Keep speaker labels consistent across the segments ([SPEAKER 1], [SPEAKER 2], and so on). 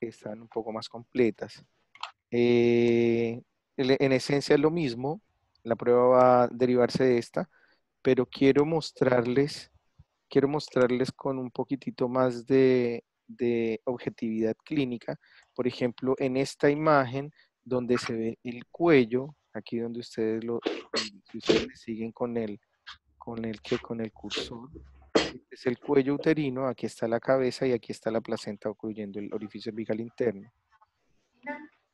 [SPEAKER 1] que están un poco más completas. Eh, en esencia es lo mismo, la prueba va a derivarse de esta, pero quiero mostrarles con un poquitito más de objetividad clínica. Por ejemplo, en esta imagen donde se ve el cuello, aquí donde si ustedes me siguen con el cursor, este es el cuello uterino, aquí está la cabeza y aquí está la placenta ocluyendo el orificio cervical interno.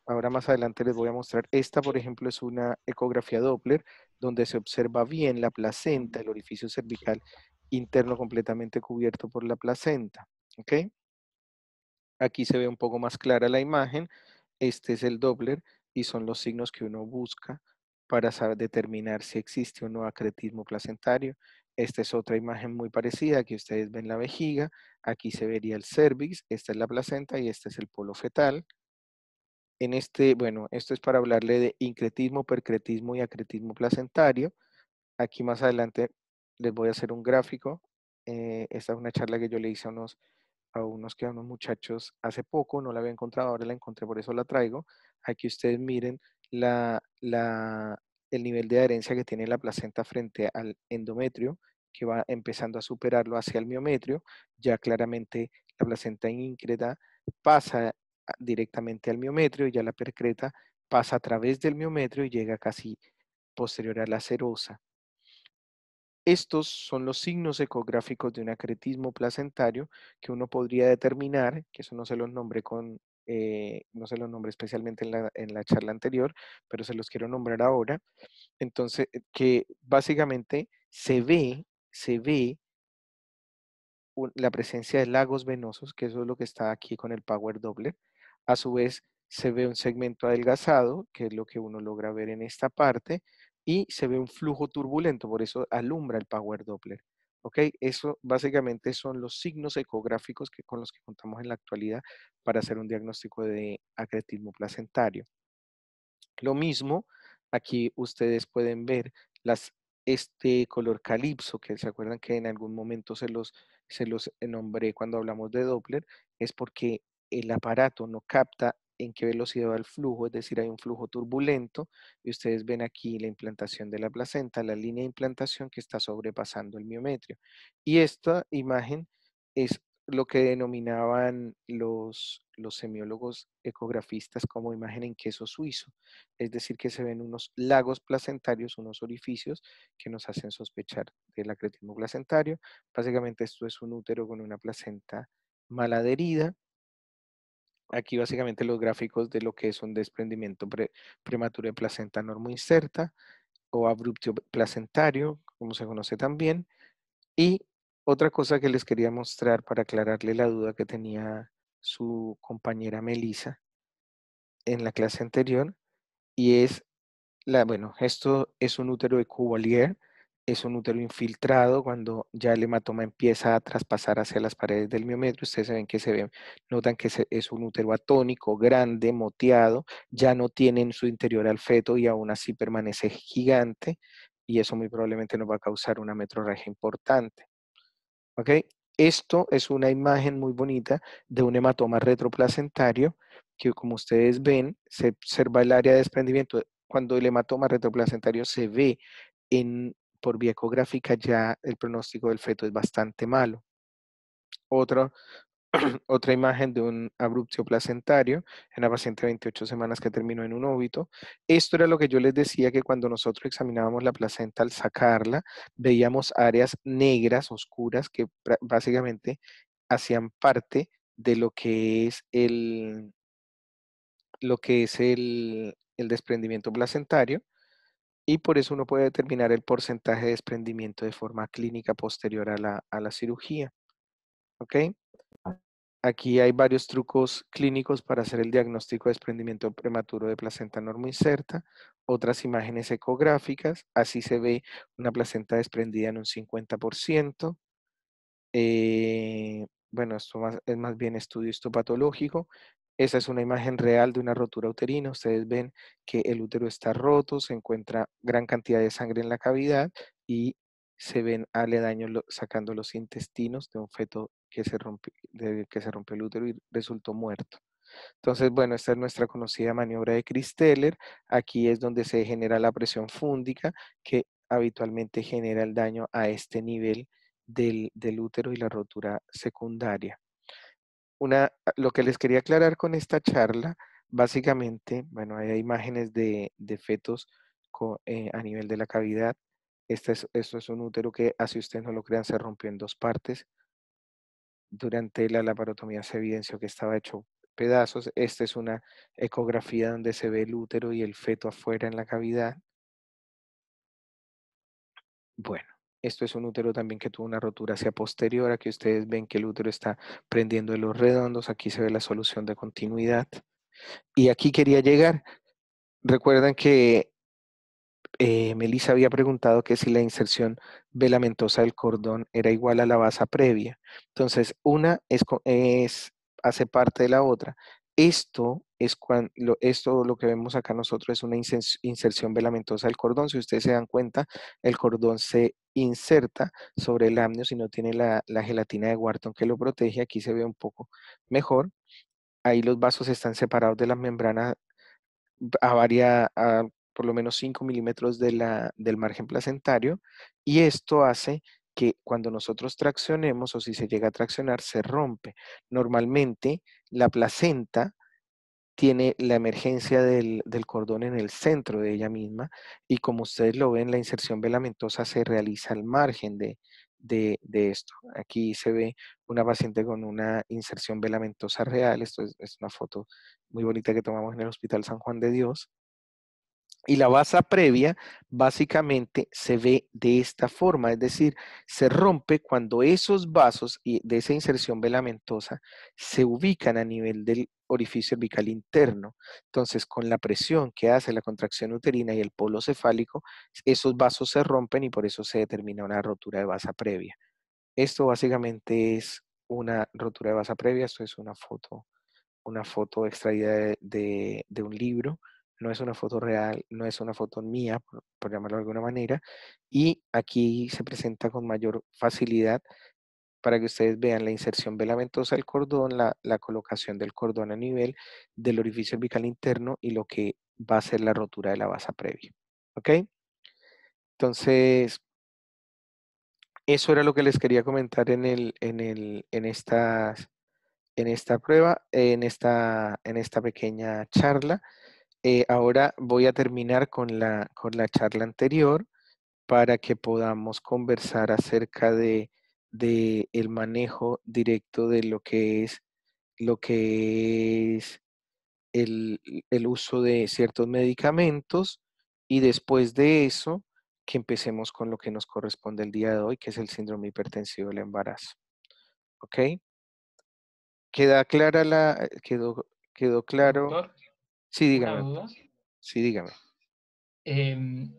[SPEAKER 1] Ahora más adelante les voy a mostrar. Esta, por ejemplo, es una ecografía Doppler donde se observa bien la placenta, el orificio cervical interno completamente cubierto por la placenta. ¿Ok? Aquí se ve un poco más clara la imagen. Este es el Doppler y son los signos que uno busca para determinar si existe o no acretismo placentario. Esta es otra imagen muy parecida. Aquí ustedes ven la vejiga. Aquí se vería el cervix. Esta es la placenta y este es el polo fetal. En este, bueno, esto es para hablarle de incretismo, percretismo y acretismo placentario. Aquí más adelante les voy a hacer un gráfico. Esta es una charla que yo le hice a unos muchachos hace poco, no la había encontrado, ahora la encontré, por eso la traigo. Aquí ustedes miren el nivel de adherencia que tiene la placenta frente al endometrio, que va empezando a superarlo hacia el miometrio. Ya claramente la placenta increta pasa directamente al miometrio y ya la percreta pasa a través del miometrio y llega casi posterior a la serosa. Estos son los signos ecográficos de un acretismo placentario que uno podría determinar, que eso no se los nombré no se los nombré especialmente en la charla anterior, pero se los quiero nombrar ahora. Entonces, que básicamente se ve la presencia de lagos venosos, que eso es lo que está aquí con el Power Doppler. A su vez, se ve un segmento adelgazado, que es lo que uno logra ver en esta parte, y se ve un flujo turbulento, por eso alumbra el Power Doppler. ¿Ok? Eso básicamente son los signos ecográficos con los que contamos en la actualidad para hacer un diagnóstico de acretismo placentario. Lo mismo, aquí ustedes pueden ver este color calipso, que se acuerdan que en algún momento se los nombré cuando hablamos de Doppler, es porque el aparato no capta en qué velocidad va el flujo, es decir, hay un flujo turbulento, y ustedes ven aquí la implantación de la placenta, la línea de implantación que está sobrepasando el miometrio. Y esta imagen es lo que denominaban los semiólogos ecografistas como imagen en queso suizo, es decir, que se ven unos lagos placentarios, unos orificios que nos hacen sospechar del acretismo placentario. Básicamente esto es un útero con una placenta mal adherida. Aquí básicamente los gráficos de lo que es un desprendimiento prematuro de placenta normoinserta o abrupto placentario, como se conoce también. Y otra cosa que les quería mostrar para aclararle la duda que tenía su compañera Melissa en la clase anterior, y es bueno, esto es un útero de Cuvelier, es un útero infiltrado cuando ya el hematoma empieza a traspasar hacia las paredes del miometrio. Ustedes ven que notan que es un útero atónico, grande, moteado, ya no tiene en su interior al feto y aún así permanece gigante, y eso muy probablemente nos va a causar una metrorragia importante. ¿Ok? Esto es una imagen muy bonita de un hematoma retroplacentario que, como ustedes ven, se observa el área de desprendimiento. Cuando el hematoma retroplacentario se ve por vía ecográfica, ya el pronóstico del feto es bastante malo. Otra imagen de un abruptio placentario en la paciente de 28 semanas que terminó en un óbito. Esto era lo que yo les decía, que cuando nosotros examinábamos la placenta al sacarla, veíamos áreas negras, oscuras, que básicamente hacían parte de lo que es el desprendimiento placentario, y por eso uno puede determinar el porcentaje de desprendimiento de forma clínica posterior a la cirugía. ¿Ok? Aquí hay varios trucos clínicos para hacer el diagnóstico de desprendimiento prematuro de placenta normoinserta, otras imágenes ecográficas, así se ve una placenta desprendida en un 50%. Bueno, es más bien estudio histopatológico. Esa es una imagen real de una rotura uterina. Ustedes ven que el útero está roto, se encuentra gran cantidad de sangre en la cavidad y se ven aledaños sacando los intestinos de un feto que se rompió el útero y resultó muerto. Entonces, bueno, esta es nuestra conocida maniobra de Christeller. Aquí es donde se genera la presión fúndica que habitualmente genera el daño a este nivel del útero y la rotura secundaria. Lo que les quería aclarar con esta charla, básicamente, bueno, hay imágenes de fetos a nivel de la cavidad. Esto es un útero que, así ustedes no lo crean, se rompió en dos partes. Durante la laparotomía se evidenció que estaba hecho pedazos. Esta es una ecografía donde se ve el útero y el feto afuera en la cavidad. Bueno, esto es un útero también que tuvo una rotura hacia posterior. Aquí ustedes ven que el útero está prendiendo de los redondos. Aquí se ve la solución de continuidad. Y aquí quería llegar. Recuerdan que Melissa había preguntado que si la inserción velamentosa del cordón era igual a la basa previa. Entonces, una hace parte de la otra. Esto lo que vemos acá nosotros es una inserción velamentosa del cordón. Si ustedes se dan cuenta, el cordón se inserta sobre el amnio si no tiene la gelatina de Wharton que lo protege. Aquí se ve un poco mejor. Ahí los vasos están separados de la membrana a por lo menos 5 milímetros del margen placentario, y esto hace que cuando nosotros traccionemos o si se llega a traccionar se rompe. Normalmente la placenta tiene la emergencia del cordón en el centro de ella misma, y como ustedes lo ven, la inserción velamentosa se realiza al margen de esto. Aquí se ve una paciente con una inserción velamentosa real. Esto es una foto muy bonita que tomamos en el Hospital San Juan de Dios. Y la basa previa básicamente se ve de esta forma, es decir, se rompe cuando esos vasos de esa inserción velamentosa se ubican a nivel del orificio cervical interno. Entonces, con la presión que hace la contracción uterina y el polo cefálico, esos vasos se rompen y por eso se determina una rotura de basa previa. Esto básicamente es una rotura de basa previa. Esto es una foto extraída de un libro. No es una foto real, no es una foto mía, por llamarlo de alguna manera, y aquí se presenta con mayor facilidad para que ustedes vean la inserción velamentosa del cordón, la colocación del cordón a nivel del orificio cervical interno y lo que va a ser la rotura de la basa previa. ¿Ok? Entonces, eso era lo que les quería comentar en esta prueba, en esta pequeña charla. Ahora voy a terminar con la charla anterior para que podamos conversar acerca de el manejo directo de lo que es el, el uso de ciertos medicamentos, y después de eso que empecemos con lo que nos corresponde el día de hoy, que es el síndrome hipertensivo del embarazo. ¿Ok? ¿Queda clara quedó claro?
[SPEAKER 2] Doctor,
[SPEAKER 1] Sí,
[SPEAKER 2] una
[SPEAKER 1] dígame, doctor.
[SPEAKER 2] duda.
[SPEAKER 1] Sí, dígame.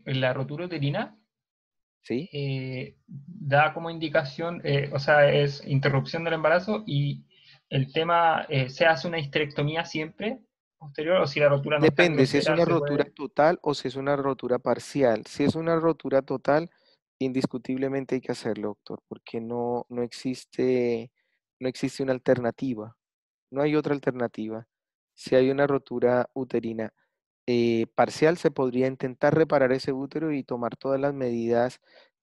[SPEAKER 2] La rotura uterina
[SPEAKER 1] ¿Sí?
[SPEAKER 2] da como indicación, o sea, es interrupción del embarazo y el tema, ¿se hace una histerectomía siempre posterior o si la rotura no es tan
[SPEAKER 1] Depende si es
[SPEAKER 2] grosera,
[SPEAKER 1] una
[SPEAKER 2] se
[SPEAKER 1] rotura
[SPEAKER 2] puede?
[SPEAKER 1] total o si es una rotura parcial. Si es una rotura total, indiscutiblemente hay que hacerlo, doctor, porque no existe una alternativa. No hay otra alternativa. Si hay una rotura uterina parcial, se podría intentar reparar ese útero y tomar todas las medidas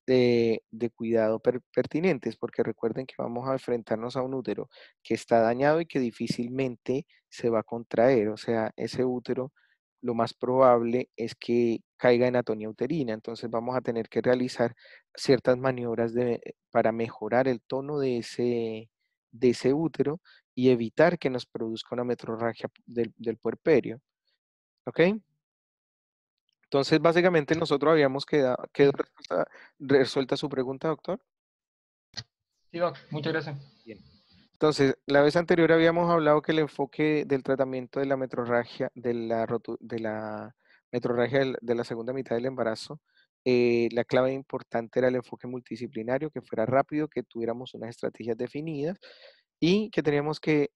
[SPEAKER 1] de cuidado pertinentes, porque recuerden que vamos a enfrentarnos a un útero que está dañado y que difícilmente se va a contraer. O sea, ese útero lo más probable es que caiga en atonía uterina. Entonces vamos a tener que realizar ciertas maniobras para mejorar el tono de ese útero y evitar que nos produzca una metrorragia del puerperio. ¿Ok? Entonces, básicamente nosotros habíamos quedó
[SPEAKER 2] Sí,
[SPEAKER 1] resuelta su pregunta, doctor.
[SPEAKER 2] sí, doc, muchas gracias.
[SPEAKER 1] Bien. Entonces, la vez anterior habíamos hablado que el enfoque del tratamiento de la metrorragia, de la metrorragia de la segunda mitad del embarazo, la clave importante era el enfoque multidisciplinario, que fuera rápido, que tuviéramos unas estrategias definidas y que teníamos que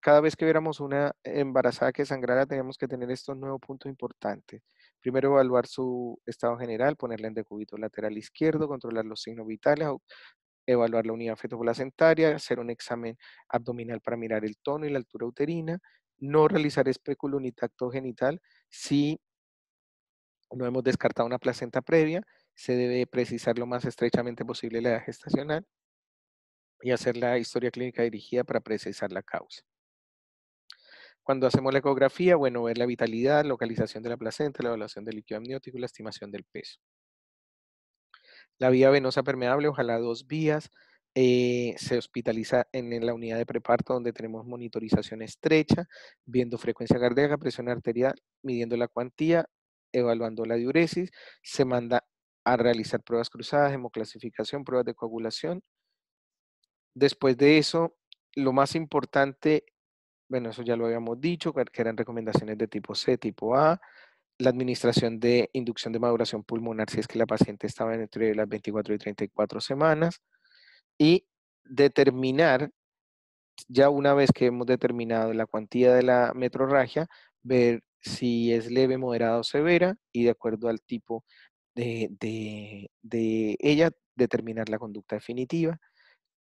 [SPEAKER 1] cada vez que viéramos una embarazada que sangrara, teníamos que tener estos nuevos puntos importantes. Primero, evaluar su estado general, ponerla en decúbito lateral izquierdo, controlar los signos vitales, evaluar la unidad fetoplacentaria, hacer un examen abdominal para mirar el tono y la altura uterina, no realizar espéculo ni tacto genital si no hemos descartado una placenta previa. Se debe precisar lo más estrechamente posible la edad gestacional y hacer la historia clínica dirigida para precisar la causa. Cuando hacemos la ecografía, bueno, ver la vitalidad, localización de la placenta, la evaluación del líquido amniótico y la estimación del peso. La vía venosa permeable, ojalá 2 vías. Se hospitaliza en la unidad de preparto donde tenemos monitorización estrecha, viendo frecuencia cardíaca, presión arterial, midiendo la cuantía, evaluando la diuresis. Se manda a realizar pruebas cruzadas, hemoclasificación, pruebas de coagulación. Después de eso, lo más importante, bueno, eso ya lo habíamos dicho, que eran recomendaciones de tipo C, tipo A, la administración de inducción de maduración pulmonar si es que la paciente estaba entre las 24 y 34 semanas, y determinar, ya una vez que hemos determinado la cuantía de la metrorragia, ver si es leve, moderada o severa, y de acuerdo al tipo de ella, determinar la conducta definitiva.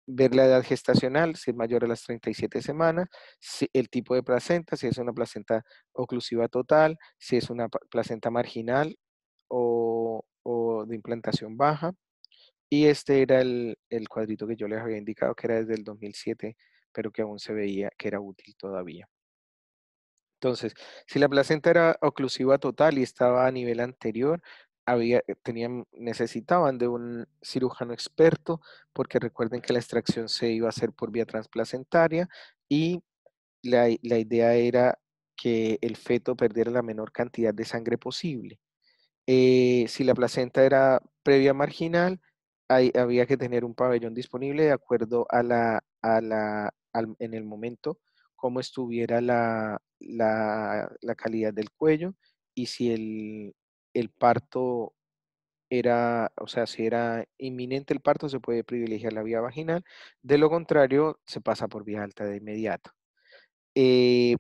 [SPEAKER 1] Ver la edad gestacional, si es mayor a las 37 semanas, si, el tipo de placenta, si es una placenta oclusiva total, si es una placenta marginal o de implantación baja. Y este era el cuadrito que yo les había indicado, que era desde el 2007, pero que aún se veía que era útil todavía. Entonces, si la placenta era oclusiva total y estaba a nivel anterior, necesitaban de un cirujano experto, porque recuerden que la extracción se iba a hacer por vía transplacentaria y la idea era que el feto perdiera la menor cantidad de sangre posible. Si la placenta era previa marginal, había que tener un pabellón disponible de acuerdo en el momento cómo estuviera la calidad del cuello y si el parto era, o sea, si era inminente el parto, se puede privilegiar la vía vaginal. De lo contrario, se pasa por vía alta de inmediato.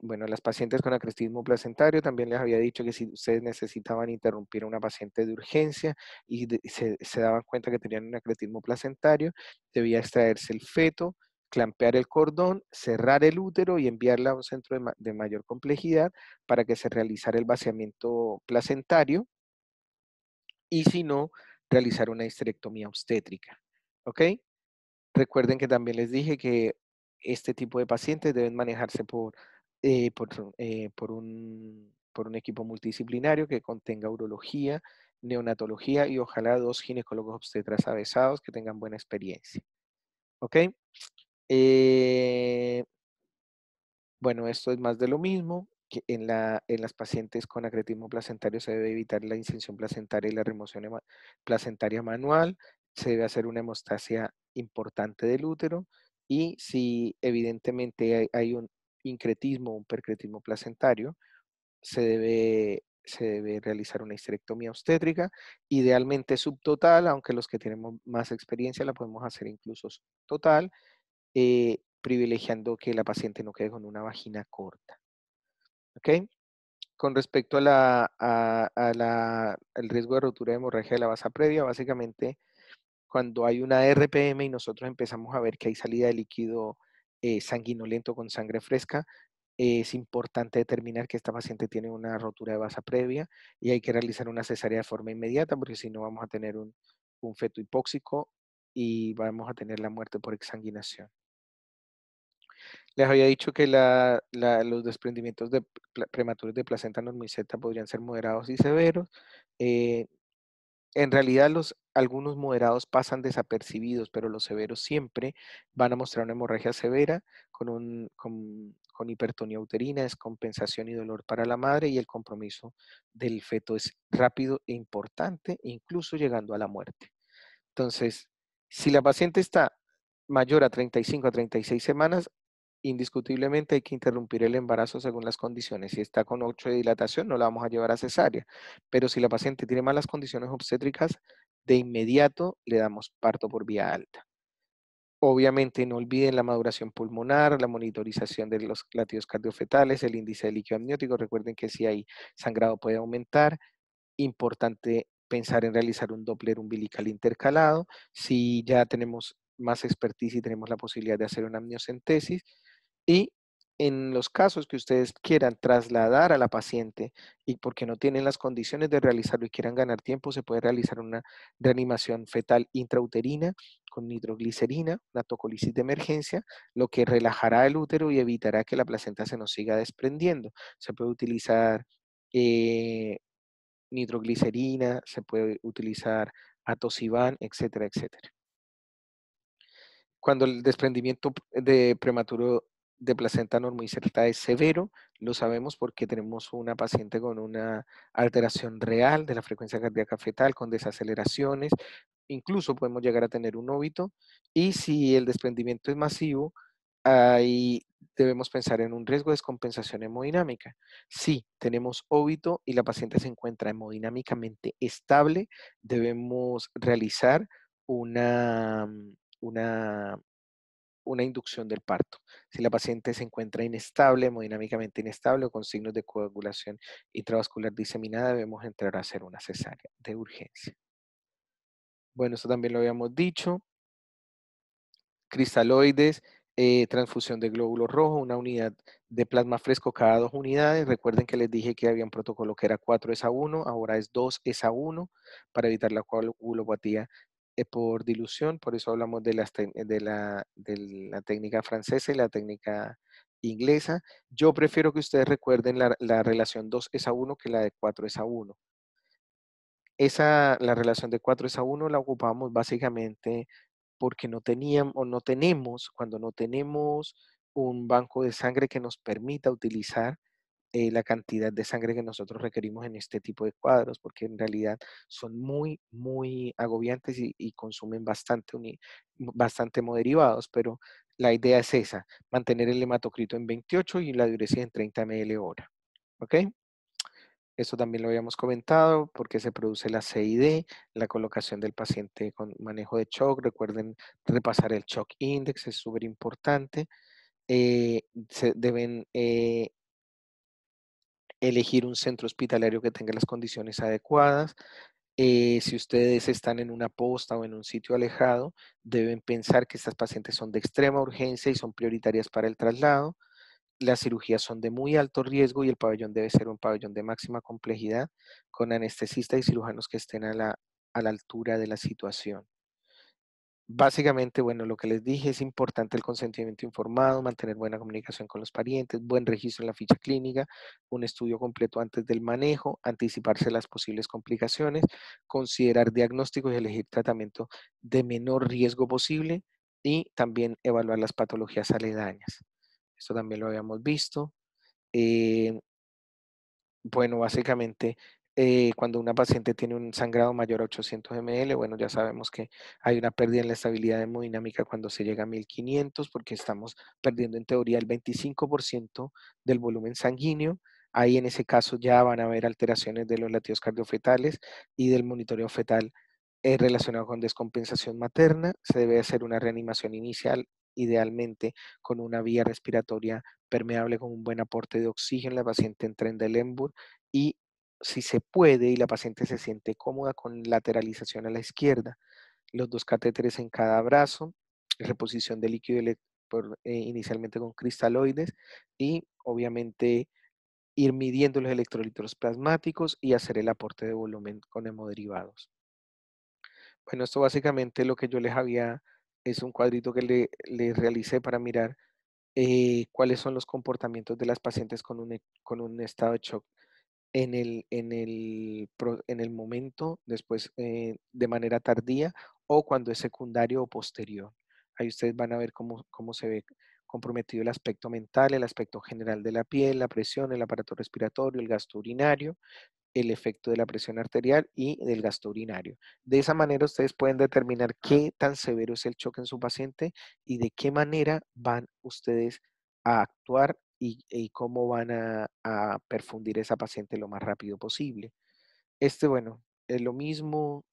[SPEAKER 1] Bueno, las pacientes con acrestismo placentario también les había dicho que si ustedes necesitaban interrumpir a una paciente de urgencia y se daban cuenta que tenían un acrestismo placentario, debía extraerse el feto, clampear el cordón, cerrar el útero y enviarla a un centro de mayor complejidad para que se realizara el vaciamiento placentario y si no, realizar una histerectomía obstétrica. ¿Ok? Recuerden que también les dije que este tipo de pacientes deben manejarse por un equipo multidisciplinario que contenga urología, neonatología y ojalá 2 ginecólogos obstetras avesados que tengan buena experiencia. ¿Ok? Eh, bueno, esto es más de lo mismo. Que en las pacientes con acretismo placentario se debe evitar la incisión placentaria y la remoción placentaria manual. Se debe hacer una hemostasia importante del útero. Y si evidentemente hay un incretismo o un percretismo placentario, se debe realizar una histerectomía obstétrica, idealmente subtotal, aunque los que tenemos más experiencia la podemos hacer incluso total, privilegiando que la paciente no quede con una vagina corta. ¿Ok? Con respecto al riesgo de rotura de hemorragia de la vasa previa, básicamente cuando hay una RPM y nosotros empezamos a ver que hay salida de líquido sanguinolento con sangre fresca, es importante determinar que esta paciente tiene una rotura de vasa previa y hay que realizar una cesárea de forma inmediata porque si no vamos a tener un feto hipóxico y vamos a tener la muerte por exsanguinación. Les había dicho que los desprendimientos prematuros de placenta normiceta podrían ser moderados y severos. Eh, en realidad, algunos moderados pasan desapercibidos, pero los severos siempre van a mostrar una hemorragia severa con hipertonía uterina, descompensación y dolor para la madre, y el compromiso del feto es rápido e importante, incluso llegando a la muerte. Entonces, si la paciente está mayor a 35 a 36 semanas, indiscutiblemente hay que interrumpir el embarazo según las condiciones. Si está con 8 de dilatación, no la vamos a llevar a cesárea. Pero si la paciente tiene malas condiciones obstétricas, de inmediato le damos parto por vía alta. Obviamente no olviden la maduración pulmonar, la monitorización de los latidos cardiofetales, el índice de líquido amniótico. Recuerden que si hay sangrado puede aumentar. Importante pensar en realizar un Doppler umbilical intercalado. Si ya tenemos más expertise y tenemos la posibilidad de hacer una amniocentesis. Y En los casos que ustedes quieran trasladar a la paciente y porque no tienen las condiciones de realizarlo y quieran ganar tiempo, se puede realizar una reanimación fetal intrauterina con nitroglicerina, una tocolisis de emergencia, lo que relajará el útero y evitará que la placenta se nos siga desprendiendo. Se puede utilizar eh, nitroglicerina, se puede utilizar atosiban, etcétera, etcétera. Cuando el desprendimiento de prematuro de placenta normoinserta es severo, lo sabemos porque tenemos una paciente con una alteración real de la frecuencia cardíaca fetal, con desaceleraciones, incluso podemos llegar a tener un óbito, y si el desprendimiento es masivo, ahí debemos pensar en un riesgo de descompensación hemodinámica. Si tenemos óbito y la paciente se encuentra hemodinámicamente estable, debemos realizar una, una, una inducción del parto. Si la paciente se encuentra inestable, hemodinámicamente inestable o con signos de coagulación intravascular diseminada, debemos entrar a hacer una cesárea de urgencia. Bueno, esto también lo habíamos dicho. Cristaloides, transfusión de glóbulos rojos, una unidad de plasma fresco cada 2 unidades. Recuerden que les dije que había un protocolo que era 4:1, ahora es 2:1 para evitar la coagulopatía por dilución. Por eso hablamos de, de la técnica francesa y la técnica inglesa. Yo prefiero que ustedes recuerden la relación 2:1 que la de 4:1. La relación de 4:1 la ocupamos básicamente porque no teníamos o no tenemos, cuando no tenemos un banco de sangre que nos permita utilizar la cantidad de sangre que nosotros requerimos en este tipo de cuadros, porque en realidad son muy, muy agobiantes y consumen bastante hemoderivados, pero la idea es esa, mantener el hematocrito en 28 y la diuresis en 30 ml hora. ¿Ok? Esto también lo habíamos comentado, porque se produce la CID, la colocación del paciente con manejo de shock. Recuerden repasar el shock index, es súper importante. Se deben elegir un centro hospitalario que tenga las condiciones adecuadas. Si ustedes están en una posta o en un sitio alejado, deben pensar que estas pacientes son de extrema urgencia y son prioritarias para el traslado. Las cirugías son de muy alto riesgo y el pabellón debe ser un pabellón de máxima complejidad con anestesistas y cirujanos que estén a la altura de la situación. Básicamente, bueno, lo que les dije, es importante el consentimiento informado, mantener buena comunicación con los parientes, buen registro en la ficha clínica, un estudio completo antes del manejo, anticiparse las posibles complicaciones, considerar diagnósticos y elegir tratamiento de menor riesgo posible y también evaluar las patologías aledañas. Esto también lo habíamos visto. Eh, bueno, básicamente, cuando una paciente tiene un sangrado mayor a 800 ml, bueno, ya sabemos que hay una pérdida en la estabilidad hemodinámica cuando se llega a 1500, porque estamos perdiendo en teoría el 25% del volumen sanguíneo. Ahí en ese caso ya van a haber alteraciones de los latidos cardiofetales y del monitoreo fetal relacionado con descompensación materna. Se debe hacer una reanimación inicial, idealmente con una vía respiratoria permeable con un buen aporte de oxígeno. La paciente entra en Delenburg y si se puede y la paciente se siente cómoda con lateralización a la izquierda, los 2 catéteres en cada brazo, reposición de líquido inicialmente con cristaloides y obviamente ir midiendo los electrolitos plasmáticos y hacer el aporte de volumen con hemoderivados. Bueno, esto básicamente lo que yo les había, es un cuadrito que le realicé para mirar cuáles son los comportamientos de las pacientes con un estado de shock en el momento, después de manera tardía o cuando es secundario o posterior. Ahí ustedes van a ver cómo se ve comprometido el aspecto mental, el aspecto general de la piel, la presión, el aparato respiratorio, el gasto urinario, el efecto de la presión arterial y del gasto urinario. De esa manera ustedes pueden determinar qué tan severo es el choque en su paciente y de qué manera van ustedes a actuar y cómo van a perfundir esa paciente lo más rápido posible. Bueno, es lo mismo,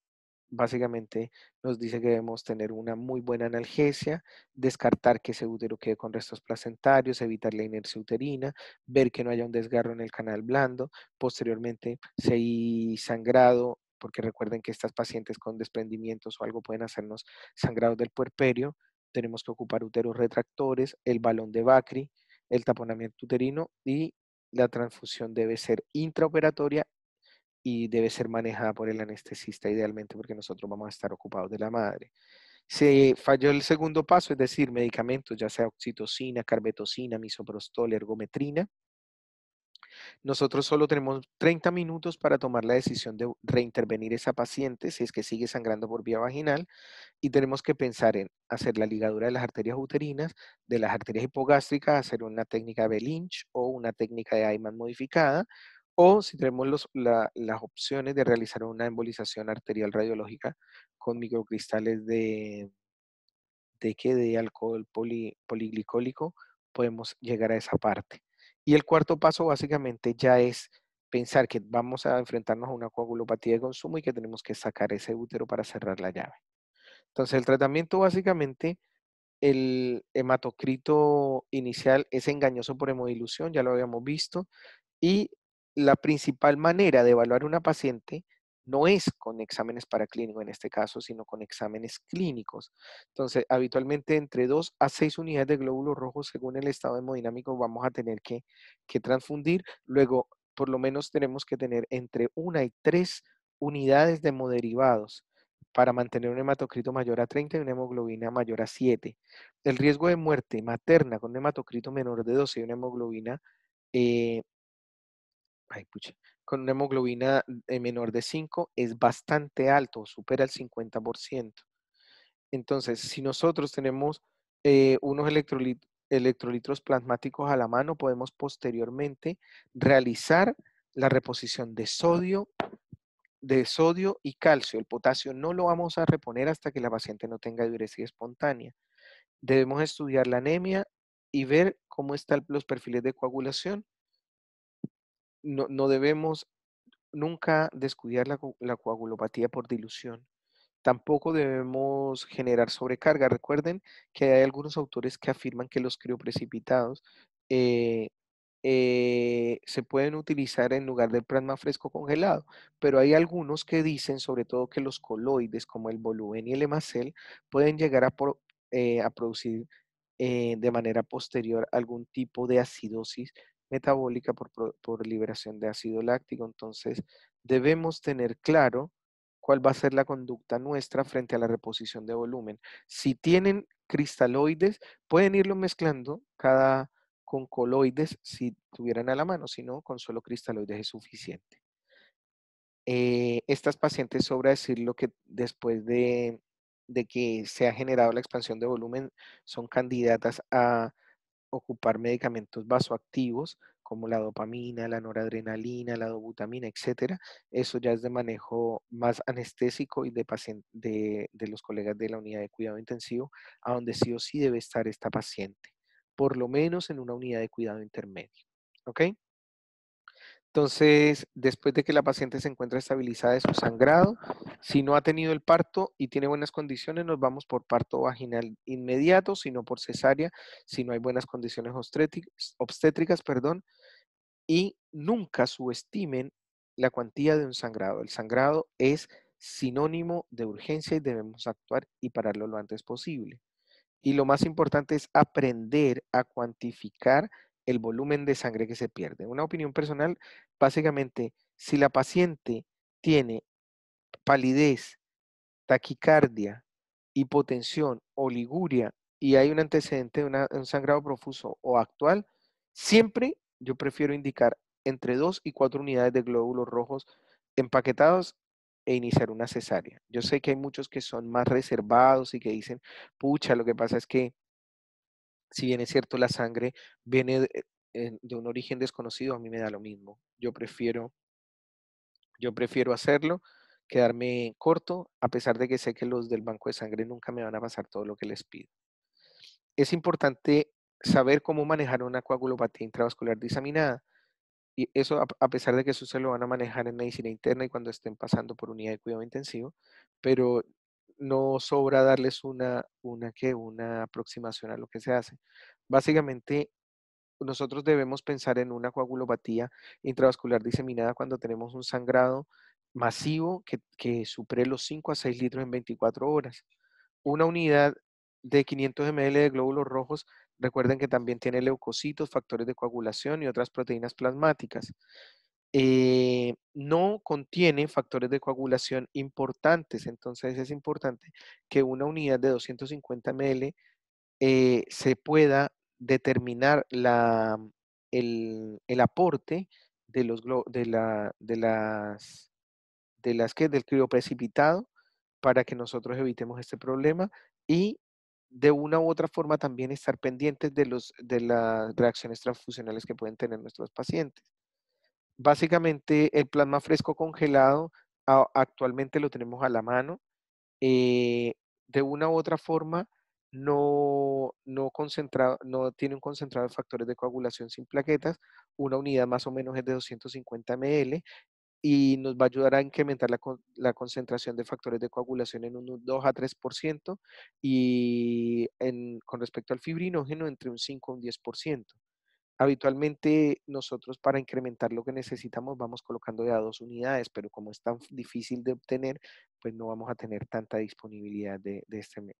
[SPEAKER 1] básicamente nos dice que debemos tener una muy buena analgesia, descartar que ese útero quede con restos placentarios, evitar la inercia uterina, ver que no haya un desgarro en el canal blando, posteriormente si hay sangrado, porque recuerden que estas pacientes con desprendimientos o algo pueden hacernos sangrados del puerperio, tenemos que ocupar úteros retractores, el balón de Bacri, el taponamiento uterino y la transfusión debe ser intraoperatoria y debe ser manejada por el anestesista idealmente porque nosotros vamos a estar ocupados de la madre. Se falló el segundo paso, es decir, medicamentos, ya sea oxitocina, carbetocina, misoprostol, ergometrina. Nosotros solo tenemos 30 minutos para tomar la decisión de reintervenir esa paciente si es que sigue sangrando por vía vaginal y tenemos que pensar en hacer la ligadura de las arterias uterinas, de las arterias hipogástricas, hacer una técnica de Lynch o una técnica de Ayman modificada, o si tenemos las opciones de realizar una embolización arterial radiológica con microcristales de alcohol poliglicólico, podemos llegar a esa parte. Y el cuarto paso básicamente ya es pensar que vamos a enfrentarnos a una coagulopatía de consumo y que tenemos que sacar ese útero para cerrar la llave. Entonces el tratamiento básicamente, el hematocrito inicial es engañoso por hemodilución, ya lo habíamos visto, y la principal manera de evaluar una paciente no es con exámenes paraclínicos en este caso, sino con exámenes clínicos. Entonces, habitualmente entre 2 a 6 unidades de glóbulos rojos, según el estado hemodinámico, vamos a tener que transfundir. Luego, por lo menos tenemos que tener entre 1 y 3 unidades de hemoderivados para mantener un hematocrito mayor a 30 y una hemoglobina mayor a 7. El riesgo de muerte materna con un hematocrito menor de 12 y una hemoglobina eh, ay, pucha, con una hemoglobina menor de 5 es bastante alto, supera el 50%. Entonces, si nosotros tenemos unos electrolitos plasmáticos a la mano, podemos posteriormente realizar la reposición de sodio y calcio. El potasio no lo vamos a reponer hasta que la paciente no tenga diuresis espontánea. Debemos estudiar la anemia y ver cómo están los perfiles de coagulación. No debemos nunca descuidar la coagulopatía por dilución. Tampoco debemos generar sobrecarga. Recuerden que hay algunos autores que afirman que los crioprecipitados eh, se pueden utilizar en lugar del plasma fresco congelado, pero hay algunos que dicen sobre todo que los coloides como el volumen y el hemacel pueden llegar a producir de manera posterior algún tipo de acidosis metabólica por liberación de ácido láctico. Entonces, debemos tener claro cuál va a ser la conducta nuestra frente a la reposición de volumen. Si tienen cristaloides, pueden irlo mezclando con coloides si tuvieran a la mano, si no, con solo cristaloides es suficiente. Estas pacientes, sobra decirlo que después de que se ha generado la expansión de volumen, son candidatas a ocupar medicamentos vasoactivos como la dopamina, la noradrenalina, la dobutamina, etcétera. Eso ya es de manejo más anestésico y de los colegas de la unidad de cuidado intensivo, a donde sí o sí debe estar esta paciente, por lo menos en una unidad de cuidado intermedio. ¿Ok? Entonces, después de que la paciente se encuentra estabilizada de su sangrado, si no ha tenido el parto y tiene buenas condiciones, nos vamos por parto vaginal inmediato, si no por cesárea, si no hay buenas condiciones obstétricas, perdón, y nunca subestimen la cuantía de un sangrado. El sangrado es sinónimo de urgencia y debemos actuar y pararlo lo antes posible. Y lo más importante es aprender a cuantificar el volumen de sangre que se pierde. Una opinión personal, básicamente, si la paciente tiene palidez, taquicardia, hipotensión, oliguria y hay un antecedente de un sangrado profuso o actual, siempre yo prefiero indicar entre 2 y 4 unidades de glóbulos rojos empaquetados e iniciar una cesárea. Yo sé que hay muchos que son más reservados y que dicen, pucha, lo que pasa es que si bien es cierto la sangre viene de un origen desconocido, a mí me da lo mismo. Yo prefiero hacerlo, quedarme corto, a pesar de que sé que los del banco de sangre nunca me van a pasar todo lo que les pido. Es importante saber cómo manejar una coagulopatía intravascular diseminada. Y eso, a pesar de que eso se lo van a manejar en medicina interna y cuando estén pasando por unidad de cuidado intensivo, pero no sobra darles una aproximación a lo que se hace. Básicamente, nosotros debemos pensar en una coagulopatía intravascular diseminada cuando tenemos un sangrado masivo que supere los 5 a 6 litros en 24 horas. Una unidad de 500 ml de glóbulos rojos Recuerden que también tiene leucocitos, factores de coagulación y otras proteínas plasmáticas. No contiene factores de coagulación importantes, entonces es importante que una unidad de 250 ml se pueda determinar el aporte de los, del crioprecipitado para que nosotros evitemos este problema y de una u otra forma también estar pendientes de las reacciones transfusionales que pueden tener nuestros pacientes. Básicamente el plasma fresco congelado actualmente lo tenemos a la mano. eh, de una u otra forma no tiene un concentrado de factores de coagulación sin plaquetas. Una unidad más o menos es de 250 ml y nos va a ayudar a incrementar la concentración de factores de coagulación en un 2 a 3% y con respecto al fibrinógeno entre un 5 a un 10%. Habitualmente nosotros para incrementar lo que necesitamos vamos colocando de a 2 unidades, pero como es tan difícil de obtener, pues no vamos a tener tanta disponibilidad de este medio.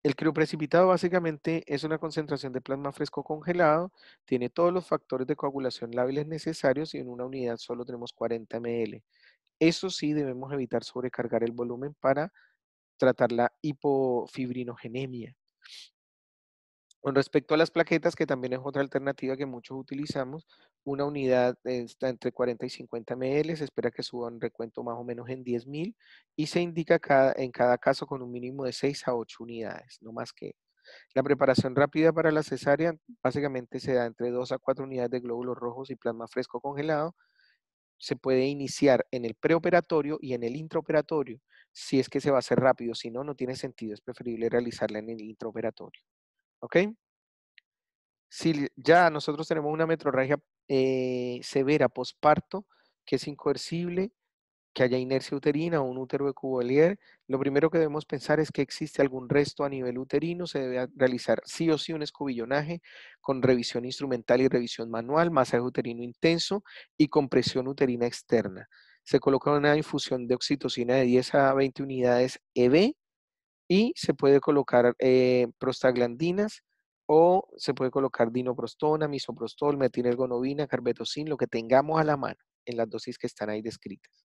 [SPEAKER 1] El crioprecipitado básicamente es una concentración de plasma fresco congelado, tiene todos los factores de coagulación lábiles necesarios y en una unidad solo tenemos 40 ml. Eso sí, debemos evitar sobrecargar el volumen para tratar la hipofibrinogenemia. Con respecto a las plaquetas, que también es otra alternativa que muchos utilizamos, una unidad está entre 40 y 50 ml, se espera que suba un recuento más o menos en 10.000 y se indica en cada caso con un mínimo de 6 a 8 unidades, no más que. La preparación rápida para la cesárea básicamente se da entre 2 a 4 unidades de glóbulos rojos y plasma fresco congelado. Se puede iniciar en el preoperatorio y en el intraoperatorio, si es que se va a hacer rápido, si no, no tiene sentido, es preferible realizarla en el intraoperatorio. ¿Ok? Si ya nosotros tenemos una metrorragia severa posparto, que es incoercible, que haya inercia uterina o un útero de Cuvelier, lo primero que debemos pensar es que existe algún resto a nivel uterino, se debe realizar sí o sí un escobillonaje con revisión instrumental y revisión manual, masaje uterino intenso y compresión uterina externa. Se coloca una infusión de oxitocina de 10 a 20 unidades EB y se puede colocar prostaglandinas o se puede colocar dinoprostona, misoprostol, metilergonobina, carbetocin, lo que tengamos a la mano en las dosis que están ahí descritas.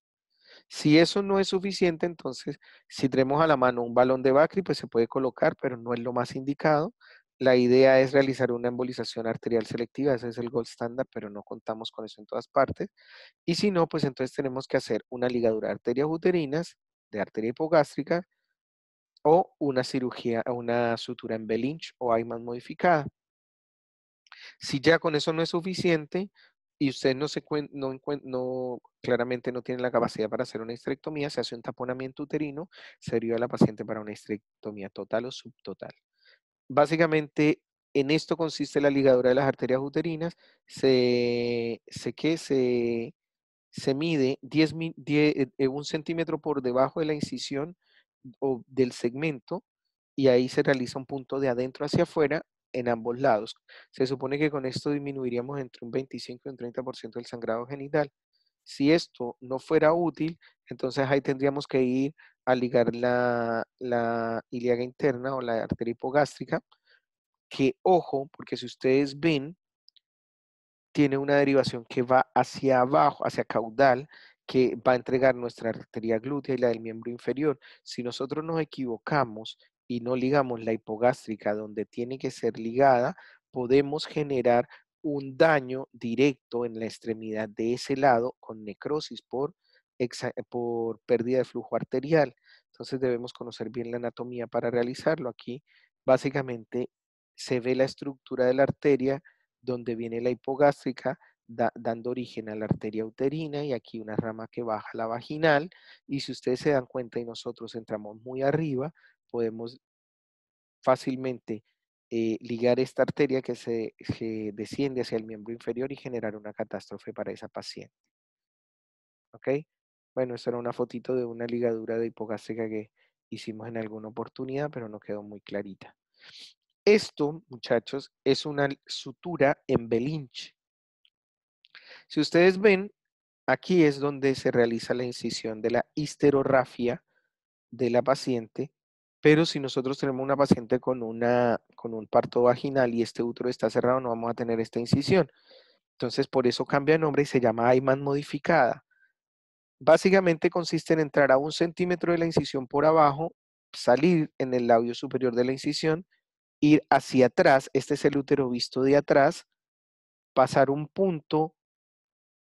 [SPEAKER 1] Si eso no es suficiente, entonces si tenemos a la mano un balón de Bacri, pues se puede colocar, pero no es lo más indicado. La idea es realizar una embolización arterial selectiva, ese es el gold standard, pero no contamos con eso en todas partes. Y si no, pues entonces tenemos que hacer una ligadura de arterias uterinas, de arteria hipogástrica, o una cirugía, una sutura en Belinch o Ayman modificada. Si ya con eso no es suficiente y usted claramente no tiene la capacidad para hacer una histerectomía, se hace un taponamiento uterino, se deriva a la paciente para una histerectomía total o subtotal. Básicamente, en esto consiste la ligadura de las arterias uterinas. Se mide 1 centímetro por debajo de la incisión o del segmento y ahí se realiza un punto de adentro hacia afuera en ambos lados. Se supone que con esto disminuiríamos entre un 25 y un 30% del sangrado genital. Si esto no fuera útil, entonces ahí tendríamos que ir a ligar la ilíaca interna o la arteria hipogástrica, que ojo, porque si ustedes ven, tiene una derivación que va hacia abajo, hacia caudal, que va a entregar nuestra arteria glútea y la del miembro inferior. Si nosotros nos equivocamos y no ligamos la hipogástrica donde tiene que ser ligada, podemos generar un daño directo en la extremidad de ese lado con necrosis por pérdida de flujo arterial. Entonces debemos conocer bien la anatomía para realizarlo. Aquí básicamente se ve la estructura de la arteria donde viene la hipogástrica, dando origen a la arteria uterina y aquí una rama que baja a la vaginal. Y si ustedes se dan cuenta y nosotros entramos muy arriba, podemos fácilmente ligar esta arteria que desciende hacia el miembro inferior y generar una catástrofe para esa paciente. ¿Ok? Bueno, esta era una fotito de una ligadura de hipogástrica que hicimos en alguna oportunidad, pero no quedó muy clarita. Esto, muchachos, es una sutura en Belinch. Si ustedes ven, aquí es donde se realiza la incisión de la histerorrafia de la paciente Pero si nosotros tenemos una paciente con un parto vaginal y este útero está cerrado, no vamos a tener esta incisión. Entonces, por eso cambia de nombre y se llama IMAN modificada. Básicamente consiste en entrar a 1 centímetro de la incisión por abajo, salir en el labio superior de la incisión, ir hacia atrás, este es el útero visto de atrás, pasar un punto,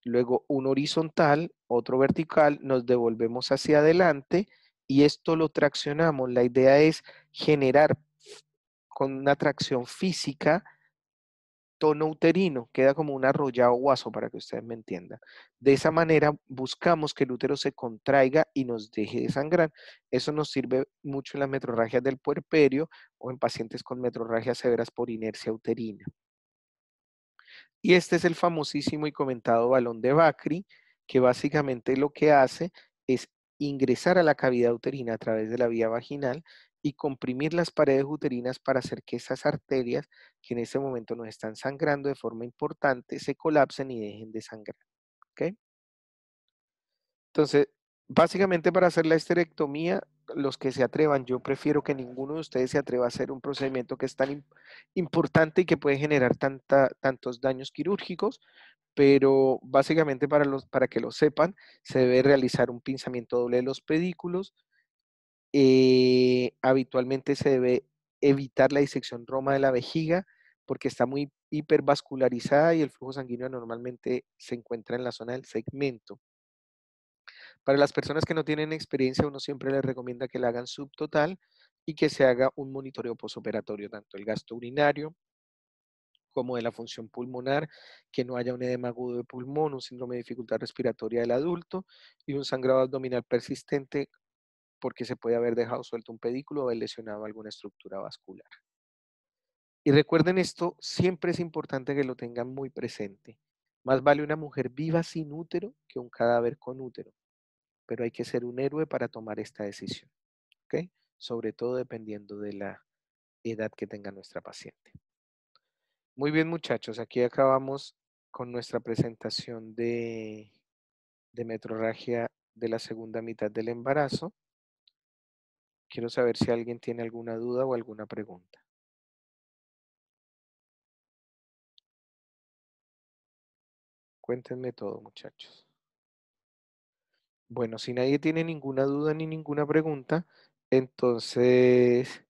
[SPEAKER 1] luego un horizontal, otro vertical, nos devolvemos hacia adelante y esto lo traccionamos. La idea es generar con una tracción física tono uterino, queda como un arrollado guaso para que ustedes me entiendan. De esa manera buscamos que el útero se contraiga y nos deje de sangrar. Eso nos sirve mucho en las metrorragias del puerperio o en pacientes con metrorragias severas por inercia uterina. Y este es el famosísimo y comentado balón de Bacri, que básicamente lo que hace es ingresar a la cavidad uterina a través de la vía vaginal y comprimir las paredes uterinas para hacer que esas arterias que en ese momento nos están sangrando de forma importante se colapsen y dejen de sangrar. ¿Ok? Entonces, básicamente para hacer la esterectomía, los que se atrevan, yo prefiero que ninguno de ustedes se atreva a hacer un procedimiento que es tan importante y que puede generar tantos daños quirúrgicos, pero básicamente para que lo sepan, se debe realizar un pinzamiento doble de los pedículos. Habitualmente se debe evitar la disección roma de la vejiga porque está muy hipervascularizada y el flujo sanguíneo normalmente se encuentra en la zona del segmento. Para las personas que no tienen experiencia, uno siempre les recomienda que la hagan subtotal y que se haga un monitoreo posoperatorio, tanto el gasto urinario como de la función pulmonar, que no haya un edema agudo de pulmón, un síndrome de dificultad respiratoria del adulto y un sangrado abdominal persistente porque se puede haber dejado suelto un pedículo o haber lesionado alguna estructura vascular. Y recuerden esto, siempre es importante que lo tengan muy presente. Más vale una mujer viva sin útero que un cadáver con útero, pero hay que ser un héroe para tomar esta decisión, ¿ok? Sobre todo dependiendo de la edad que tenga nuestra paciente. Muy bien, muchachos, aquí acabamos con nuestra presentación de metrorragia de la segunda mitad del embarazo. Quiero saber si alguien tiene alguna duda o alguna pregunta. Cuéntenme todo, muchachos. Bueno, si nadie tiene ninguna duda ni ninguna pregunta, entonces